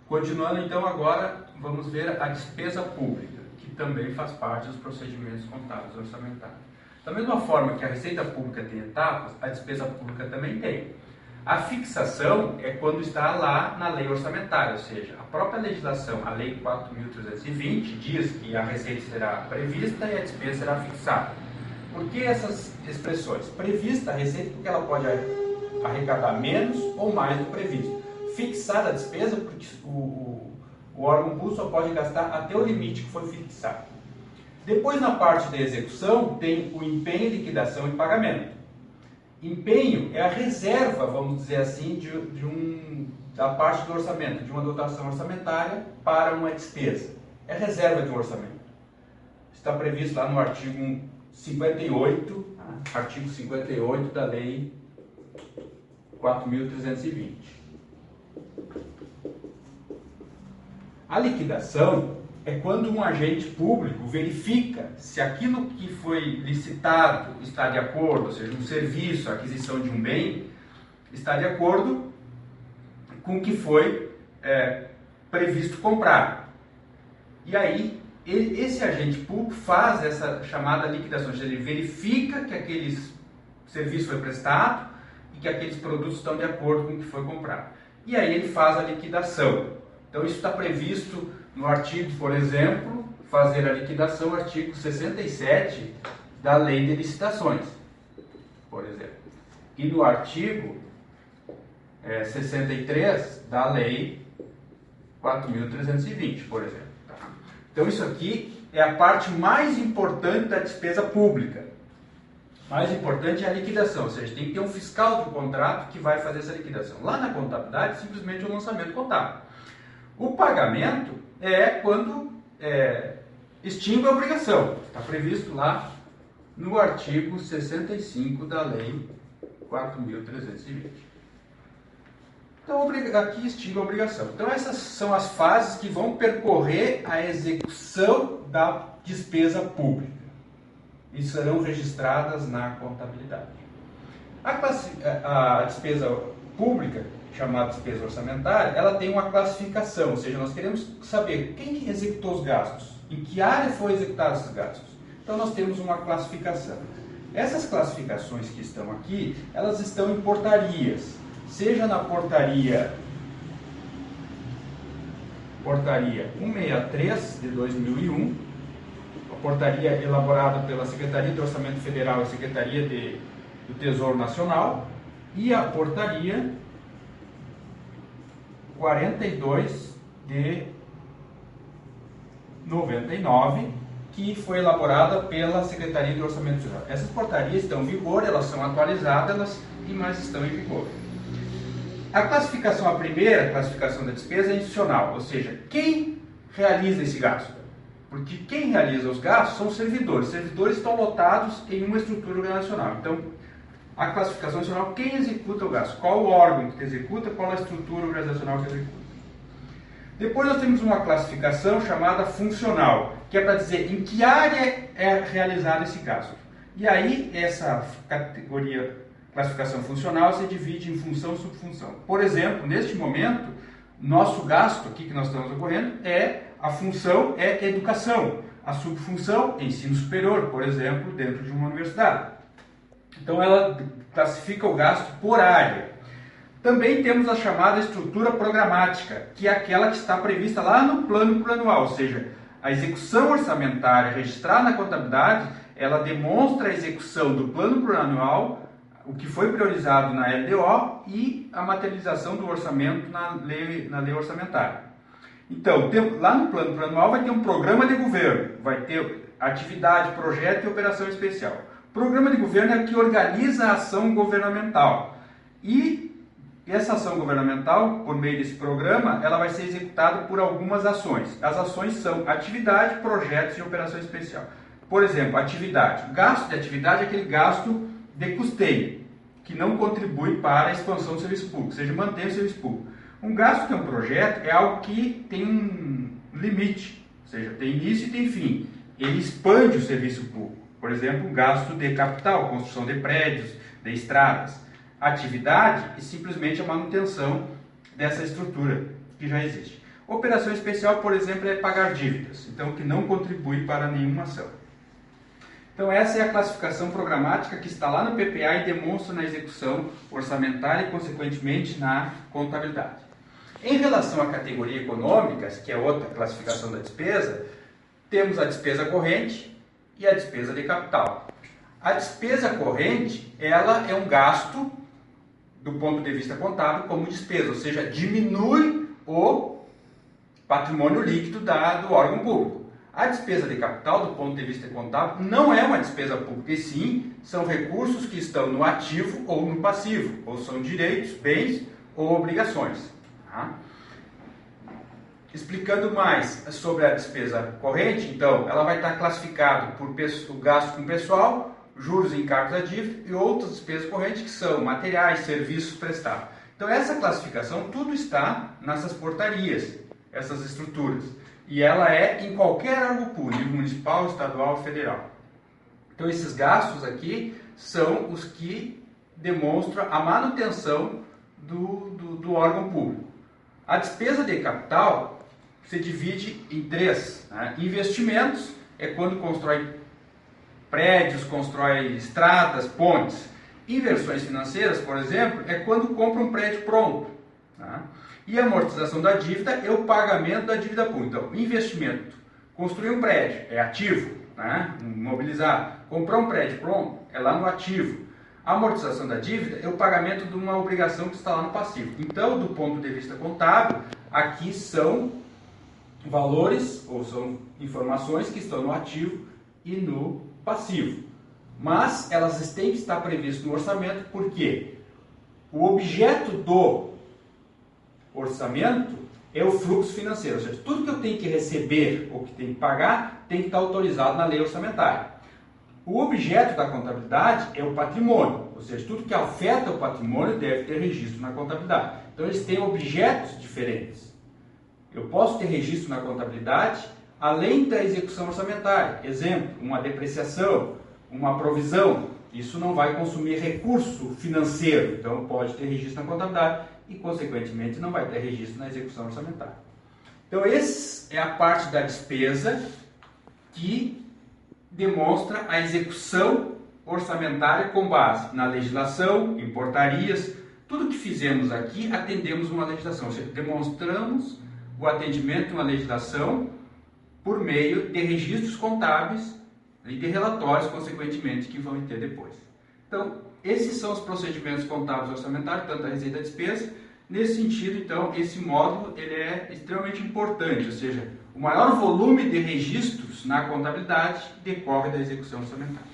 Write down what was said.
Continuando então, agora vamos ver a despesa pública, que também faz parte dos procedimentos contábeis orçamentários. Da mesma forma que a receita pública tem etapas, a despesa pública também tem. A fixação é quando está lá na lei orçamentária, ou seja, a própria legislação, a lei 4.320, diz que a receita será prevista e a despesa será fixada. Por que essas expressões? Prevista a receita porque ela pode arrecadar menos ou mais do previsto. Fixada a despesa porque o órgão público só pode gastar até o limite que foi fixado. Depois, na parte da execução, tem o empenho, liquidação e pagamento. Empenho é a reserva, vamos dizer assim, da parte do orçamento, de uma dotação orçamentária para uma despesa. É reserva de um orçamento. Está previsto lá no artigo 58 da Lei 4.320. A liquidação é quando um agente público verifica se aquilo que foi licitado está de acordo, ou seja, um serviço, a aquisição de um bem, está de acordo com o que foi previsto comprar. E aí, esse agente público faz essa chamada liquidação, ou seja, ele verifica que aquele serviço foi prestado e que aqueles produtos estão de acordo com o que foi comprado. E aí ele faz a liquidação. Então isso está previsto no artigo, por exemplo, fazer a liquidação, artigo 67 da Lei de Licitações, por exemplo. E no artigo 63 da Lei 4.320, por exemplo. Tá? Então isso aqui é a parte mais importante da despesa pública. Mais importante é a liquidação, ou seja, tem que ter um fiscal do contrato que vai fazer essa liquidação. Lá na contabilidade, simplesmente um lançamento contábil. O pagamento é quando extingue a obrigação. Está previsto lá no artigo 65 da Lei 4.320. Então, aqui extingue a obrigação. Então, essas são as fases que vão percorrer a execução da despesa pública e serão registradas na contabilidade. A despesa pública, chamada despesa orçamentária, ela tem uma classificação, ou seja, nós queremos saber quem executou os gastos, em que área foram executados esses gastos. Então nós temos uma classificação. Essas classificações que estão aqui, elas estão em portarias, seja na portaria 163 de 2001, a portaria elaborada pela Secretaria de Orçamento Federal e Secretaria do Tesouro Nacional, e a portaria 42 de 99, que foi elaborada pela Secretaria de Orçamento Federal. Essas portarias estão em vigor, elas são atualizadas, mas estão em vigor. A classificação, a primeira classificação da despesa é institucional, ou seja, quem realiza esse gasto? Porque quem realiza os gastos são os servidores. Os servidores estão lotados em uma estrutura organizacional. Então, a classificação institucional, quem executa o gasto? Qual o órgão que executa? Qual a estrutura organizacional que executa? Depois nós temos uma classificação chamada funcional, que é para dizer em que área é realizado esse gasto. E aí, essa categoria, classificação funcional, se divide em função e subfunção. Por exemplo, neste momento, nosso gasto aqui que nós estamos ocorrendo a função é educação, a subfunção é ensino superior, por exemplo, dentro de uma universidade. Então ela classifica o gasto por área. Também temos a chamada estrutura programática, que é aquela que está prevista lá no plano plurianual, ou seja, a execução orçamentária registrada na contabilidade, ela demonstra a execução do plano plurianual, o que foi priorizado na LDO e a materialização do orçamento na lei orçamentária. Então, lá no plano plurianual vai ter um programa de governo, vai ter atividade, projeto e operação especial. Programa de governo é o que organiza a ação governamental. E essa ação governamental, por meio desse programa, ela vai ser executada por algumas ações. As ações são atividade, projetos e operação especial. Por exemplo, atividade. O gasto de atividade é aquele gasto de custeio, que não contribui para a expansão do serviço público, ou seja, mantém o serviço público. Um gasto que é um projeto é algo que tem um limite, ou seja, tem início e tem fim. Ele expande o serviço público. Por exemplo, gasto de capital, construção de prédios, de estradas. Atividade e simplesmente a manutenção dessa estrutura que já existe. Operação especial, por exemplo, é pagar dívidas, então que não contribui para nenhuma ação. Então essa é a classificação programática que está lá no PPA e demonstra na execução orçamentária e, consequentemente, na contabilidade. Em relação à categoria econômicas, que é outra classificação da despesa, temos a despesa corrente e a despesa de capital. A despesa corrente, ela é um gasto, do ponto de vista contábil, como despesa, ou seja, diminui o patrimônio líquido do órgão público. A despesa de capital, do ponto de vista contábil, não é uma despesa pública, e sim são recursos que estão no ativo ou no passivo, ou são direitos, bens ou obrigações. Tá? Explicando mais sobre a despesa corrente, então, ela vai estar classificada por gasto com pessoal, juros e encargos à dívida e outras despesas correntes que são materiais, serviços prestados. Então, essa classificação, tudo está nessas portarias, essas estruturas. E ela é em qualquer órgão público, municipal, estadual, federal. Então, esses gastos aqui são os que demonstram a manutenção do órgão público. A despesa de capital se divide em três. Né? Investimentos é quando constrói prédios, constrói estradas, pontes. Inversões financeiras, por exemplo, é quando compra um prédio pronto. Tá? E a amortização da dívida é o pagamento da dívida pública. Então, investimento, construir um prédio é ativo, né? Mobilizar. Comprar um prédio pronto é lá no ativo. A amortização da dívida é o pagamento de uma obrigação que está lá no passivo. Então, do ponto de vista contábil, aqui são valores ou são informações que estão no ativo e no passivo. Mas elas têm que estar previstas no orçamento porque o objeto do orçamento é o fluxo financeiro, ou seja, tudo que eu tenho que receber ou que tenho que pagar tem que estar autorizado na lei orçamentária. O objeto da contabilidade é o patrimônio, ou seja, tudo que afeta o patrimônio deve ter registro na contabilidade. Então eles têm objetos diferentes. Eu posso ter registro na contabilidade além da execução orçamentária. Exemplo, uma depreciação, uma provisão. Isso não vai consumir recurso financeiro, então pode ter registro na contabilidade e, consequentemente, não vai ter registro na execução orçamentária. Então, essa é a parte da despesa que demonstra a execução orçamentária com base na legislação, em portarias. Tudo que fizemos aqui, atendemos uma legislação, ou seja, demonstramos o atendimento a uma legislação por meio de registros contábeis e de relatórios, consequentemente, que vão ter depois. Então, esses são os procedimentos contábeis orçamentários, tanto a receita e a despesa. Nesse sentido, então, esse módulo ele é extremamente importante, ou seja, o maior volume de registros na contabilidade decorre da execução orçamentária.